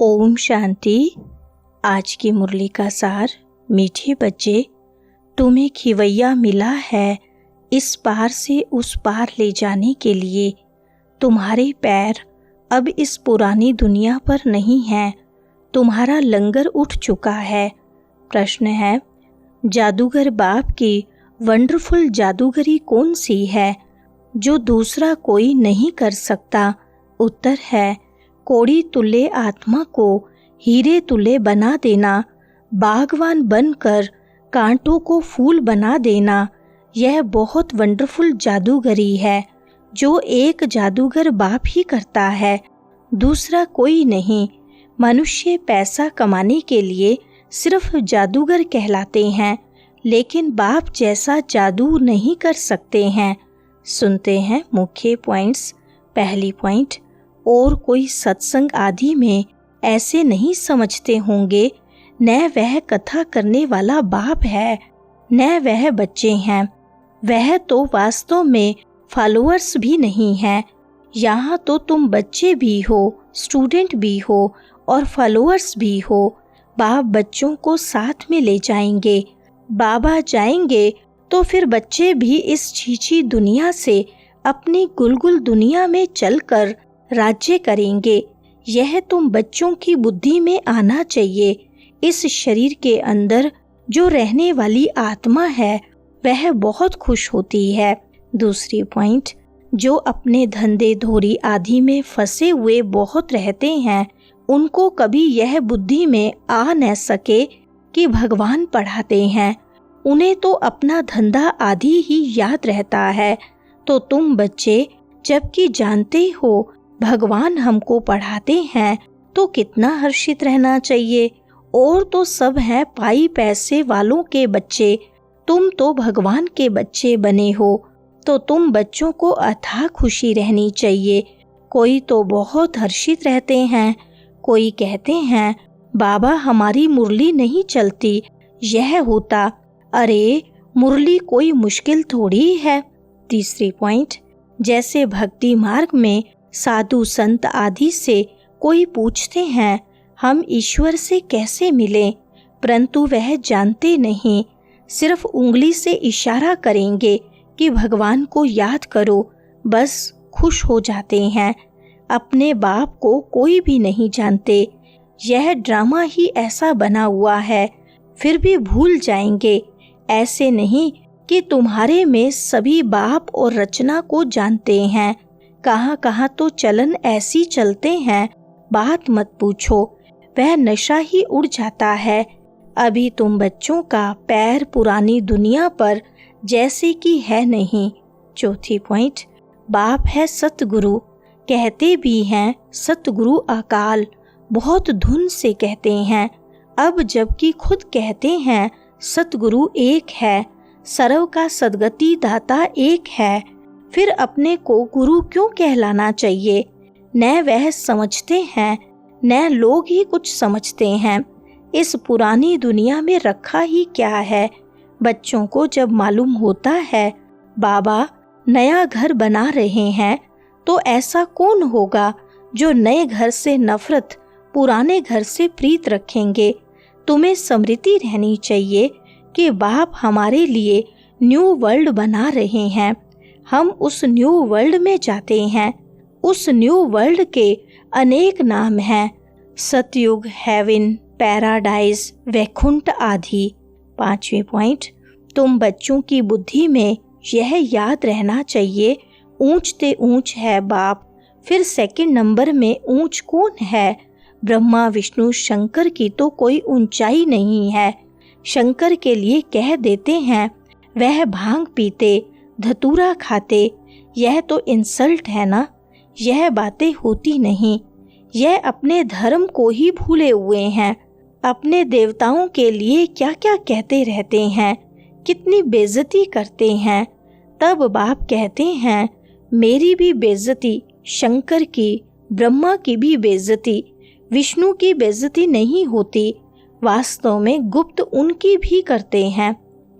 ओम शांति। आज की मुरली का सार। मीठे बच्चे, तुम्हें खिवैया मिला है इस पार से उस पार ले जाने के लिए। तुम्हारे पैर अब इस पुरानी दुनिया पर नहीं हैं। तुम्हारा लंगर उठ चुका है। प्रश्न है, जादूगर बाप की वंडरफुल जादूगरी कौन सी है जो दूसरा कोई नहीं कर सकता? उत्तर है, कोड़ी तुल्य आत्मा को हीरे तुल्य बना देना, बागवान बनकर कांटों को फूल बना देना। यह बहुत वंडरफुल जादूगरी है जो एक जादूगर बाप ही करता है, दूसरा कोई नहीं। मनुष्य पैसा कमाने के लिए सिर्फ जादूगर कहलाते हैं, लेकिन बाप जैसा जादू नहीं कर सकते हैं। सुनते हैं मुख्य पॉइंट्स। पहली पॉइंट, और कोई सत्संग आदि में ऐसे नहीं समझते होंगे, न वह कथा करने वाला बाप है न वह बच्चे हैं। वह तो वास्तव में फॉलोअर्स भी नहीं हैं। यहाँ तो तुम बच्चे भी हो, स्टूडेंट भी हो और फॉलोअर्स भी हो। बाप बच्चों को साथ में ले जाएंगे। बाबा जाएंगे तो फिर बच्चे भी इस छीछी दुनिया से अपनी गुलगुल दुनिया में चलकर राज्य करेंगे। यह तुम बच्चों की बुद्धि में आना चाहिए। इस शरीर के अंदर जो रहने वाली आत्मा है वह बहुत खुश होती है। दूसरी पॉइंट, जो अपने धंधे धोरी आदि में फंसे हुए बहुत रहते हैं, उनको कभी यह बुद्धि में आ न सके कि भगवान पढ़ाते हैं। उन्हें तो अपना धंधा आदि ही याद रहता है। तो तुम बच्चे जबकि जानते हो भगवान हमको पढ़ाते हैं तो कितना हर्षित रहना चाहिए। और तो सब हैं पाई पैसे वालों के बच्चे, तुम तो भगवान के बच्चे बने हो, तो तुम बच्चों को अथाह खुशी रहनी चाहिए। कोई तो बहुत हर्षित रहते हैं, कोई कहते हैं बाबा हमारी मुरली नहीं चलती, यह होता। अरे मुरली कोई मुश्किल थोड़ी है। तीसरी पॉइंट, जैसे भक्ति मार्ग में साधु संत आदि से कोई पूछते हैं हम ईश्वर से कैसे मिलें, परंतु वह जानते नहीं, सिर्फ उंगली से इशारा करेंगे कि भगवान को याद करो, बस खुश हो जाते हैं। अपने बाप को कोई भी नहीं जानते। यह ड्रामा ही ऐसा बना हुआ है, फिर भी भूल जाएंगे। ऐसे नहीं कि तुम्हारे में सभी बाप और रचना को जानते हैं। कहाँ कहाँ तो चलन ऐसी चलते हैं, बात मत पूछो, वह नशा ही उड़ जाता है। अभी तुम बच्चों का पैर पुरानी दुनिया पर जैसे कि है नहीं। चौथी पॉइंट, बाप है सतगुरु, कहते भी हैं सतगुरु अकाल, बहुत धुन से कहते हैं। अब जबकि खुद कहते हैं सतगुरु एक है, सर्व का सदगति दाता एक है, फिर अपने को गुरु क्यों कहलाना चाहिए? न वह समझते हैं न लोग ही कुछ समझते हैं। इस पुरानी दुनिया में रखा ही क्या है? बच्चों को जब मालूम होता है बाबा नया घर बना रहे हैं, तो ऐसा कौन होगा जो नए घर से नफरत, पुराने घर से प्रीत रखेंगे? तुम्हें स्मृति रहनी चाहिए कि बाप हमारे लिए न्यू वर्ल्ड बना रहे हैं। हम उस न्यू वर्ल्ड में जाते हैं। उस न्यू वर्ल्ड के अनेक नाम हैं, सतयुग, हेवन, पैराडाइज, वैकुंठ आदि। पांचवी पॉइंट, तुम बच्चों की बुद्धि में यह याद रहना चाहिए, ऊंच ते ऊंच है बाप। फिर सेकंड नंबर में ऊंच कौन है? ब्रह्मा विष्णु शंकर की तो कोई ऊंचाई नहीं है। शंकर के लिए कह देते हैं वह भांग पीते, धतूरा खाते, यह तो इंसल्ट है ना। यह बातें होती नहीं। यह अपने धर्म को ही भूले हुए हैं। अपने देवताओं के लिए क्या क्या कहते रहते हैं, कितनी बेइज्जती करते हैं। तब बाप कहते हैं मेरी भी बेइज्जती, शंकर की, ब्रह्मा की भी बेइज्जती, विष्णु की बेइज्जती नहीं होती। वास्तव में गुप्त उनकी भी करते हैं,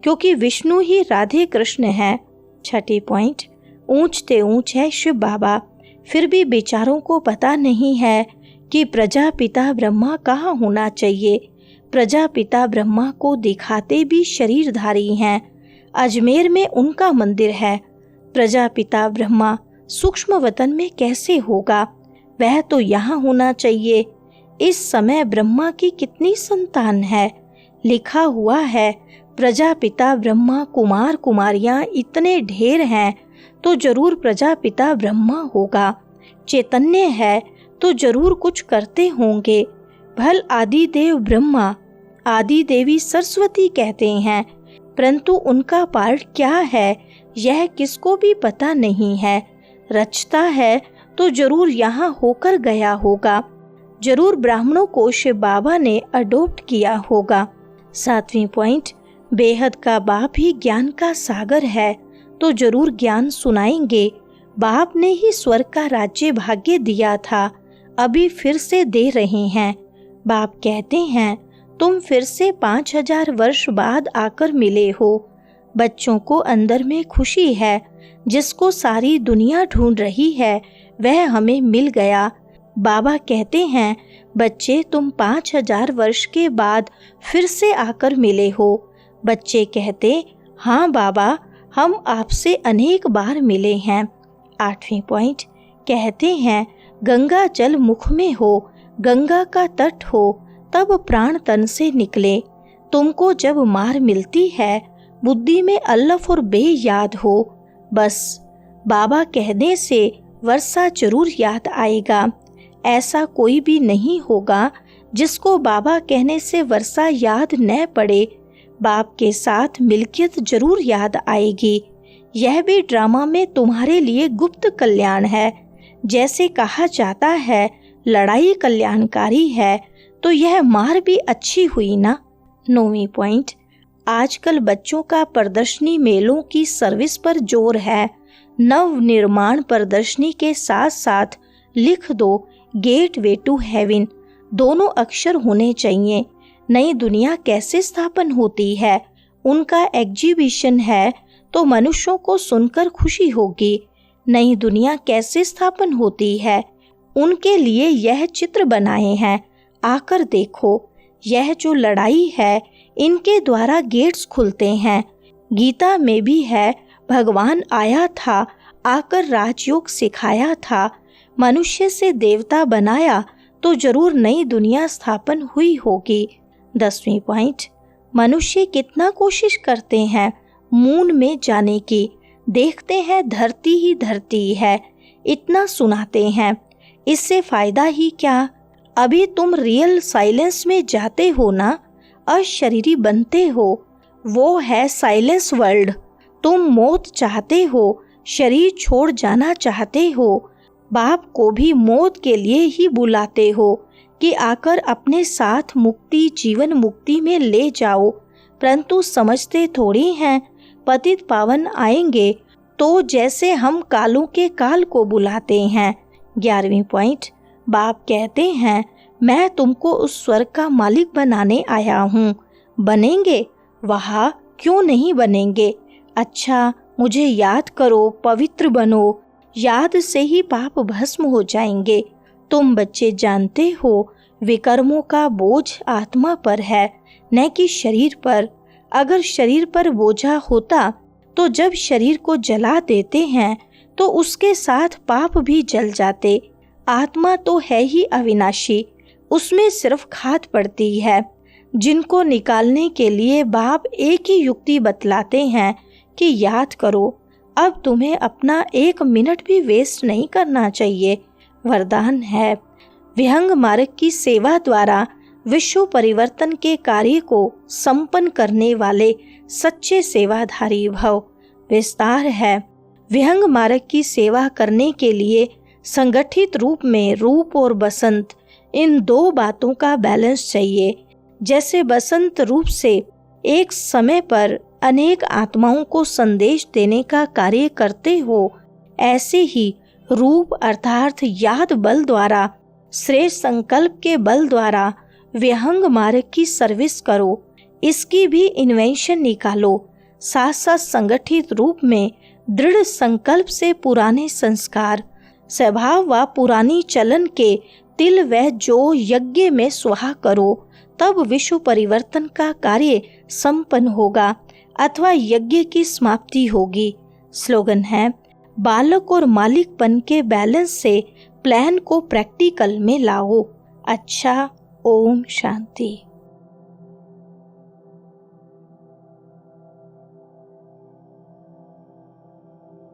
क्योंकि विष्णु ही राधे कृष्ण है। छठी पॉइंट, ऊंच ते ऊंच है शिव बाबा, फिर भी बेचारों को पता नहीं है कि प्रजापिता ब्रह्मा कहाँ होना चाहिए। प्रजापिता ब्रह्मा को दिखाते भी शरीरधारी हैं। अजमेर में उनका मंदिर है। प्रजापिता ब्रह्मा सूक्ष्म वतन में कैसे होगा, वह तो यहाँ होना चाहिए। इस समय ब्रह्मा की कितनी संतान है? लिखा हुआ है प्रजापिता ब्रह्मा कुमार कुमारियां इतने ढेर हैं तो जरूर प्रजापिता ब्रह्मा होगा। चैतन्य है तो जरूर कुछ करते होंगे। भल आदि देव ब्रह्मा आदि देवी सरस्वती कहते हैं, परंतु उनका पार्ट क्या है यह किसको भी पता नहीं है। रचता है तो जरूर यहाँ होकर गया होगा। जरूर ब्राह्मणों को शिव बाबा ने अडॉप्ट किया होगा। 7वीं पॉइंट, बेहद का बाप ही ज्ञान का सागर है तो जरूर ज्ञान सुनाएंगे। बाप ने ही स्वर्ग का राज्य भाग्य दिया था, अभी फिर से दे रहे हैं। बाप कहते हैं तुम फिर से 5000 वर्ष बाद आकर मिले हो। बच्चों को अंदर में खुशी है, जिसको सारी दुनिया ढूंढ रही है वह हमें मिल गया। बाबा कहते हैं बच्चे तुम 5000 वर्ष के बाद फिर से आकर मिले हो। बच्चे कहते हाँ बाबा, हम आपसे अनेक बार मिले हैं। 8वीं पॉइंट, कहते हैं गंगा जल मुख में हो, गंगा का तट हो, तब प्राण तन से निकले। तुमको जब मार मिलती है, बुद्धि में अल्लफ और बे याद हो। बस बाबा कहने से वर्षा जरूर याद आएगा। ऐसा कोई भी नहीं होगा जिसको बाबा कहने से वर्षा याद न पड़े। बाप के साथ मिल्कियत जरूर याद आएगी। यह भी ड्रामा में तुम्हारे लिए गुप्त कल्याण है। जैसे कहा जाता है लड़ाई कल्याणकारी है, तो यह मार भी अच्छी हुई ना। 9वीं पॉइंट, आजकल बच्चों का प्रदर्शनी मेलों की सर्विस पर जोर है। नव निर्माण प्रदर्शनी के साथ साथ लिख दो गेट वे टू हेवन, दोनों अक्षर होने चाहिए। नई दुनिया कैसे स्थापन होती है, उनका एग्जीबिशन है तो मनुष्यों को सुनकर खुशी होगी। नई दुनिया कैसे स्थापन होती है, उनके लिए यह चित्र बनाए हैं, आकर देखो। यह जो लड़ाई है इनके द्वारा गेट्स खुलते हैं। गीता में भी है भगवान आया था, आकर राजयोग सिखाया था, मनुष्य से देवता बनाया तो जरूर नई दुनिया स्थापन हुई होगी। 10वीं पॉइंट, मनुष्य कितना कोशिश करते हैं मून में जाने की, देखते हैं धरती ही धरती है, इतना सुनाते हैं, इससे फायदा ही क्या। अभी तुम रियल साइलेंस में जाते हो ना, अशरीरी बनते हो, वो है साइलेंस वर्ल्ड। तुम मौत चाहते हो, शरीर छोड़ जाना चाहते हो, बाप को भी मौत के लिए ही बुलाते हो कि आकर अपने साथ मुक्ति जीवन मुक्ति में ले जाओ, परंतु समझते थोड़ी हैं पतित पावन आएंगे तो जैसे हम कालों के काल को बुलाते हैं। 11वीं पॉइंट, बाप कहते हैं मैं तुमको उस स्वर्ग का मालिक बनाने आया हूँ। बनेंगे? वाह, क्यों नहीं बनेंगे। अच्छा, मुझे याद करो, पवित्र बनो, याद से ही पाप भस्म हो जाएंगे। तुम बच्चे जानते हो विकर्मों का बोझ आत्मा पर है, न कि शरीर पर। अगर शरीर पर बोझा होता तो जब शरीर को जला देते हैं तो उसके साथ पाप भी जल जाते। आत्मा तो है ही अविनाशी, उसमें सिर्फ खाद पड़ती है, जिनको निकालने के लिए बाप एक ही युक्ति बतलाते हैं कि याद करो। अब तुम्हें अपना 1 मिनट भी वेस्ट नहीं करना चाहिए। वरदान है विहंग मार्ग की सेवा द्वारा विश्व परिवर्तन के कार्य को संपन्न करने वाले सच्चे सेवाधारी भव। विस्तार है विहंग मार्ग की सेवा करने के लिए संगठित रूप में रूप और बसंत, इन 2 बातों का बैलेंस चाहिए। जैसे बसंत रूप से एक समय पर अनेक आत्माओं को संदेश देने का कार्य करते हो, ऐसे ही रूप अर्थात याद बल द्वारा, श्रेष्ठ संकल्प के बल द्वारा विहंग मार्ग की सर्विस करो। इसकी भी इन्वेंशन निकालो। साथ साथ संगठित रूप में दृढ़ संकल्प से पुराने संस्कार, स्वभाव व पुरानी चलन के तिल व जौ यज्ञ में स्वाहा करो, तब विश्व परिवर्तन का कार्य संपन्न होगा अथवा यज्ञ की समाप्ति होगी। स्लोगन है, बालक और मालिकपन के बैलेंस से प्लान को प्रैक्टिकल में लाओ। अच्छा, ओम शांति।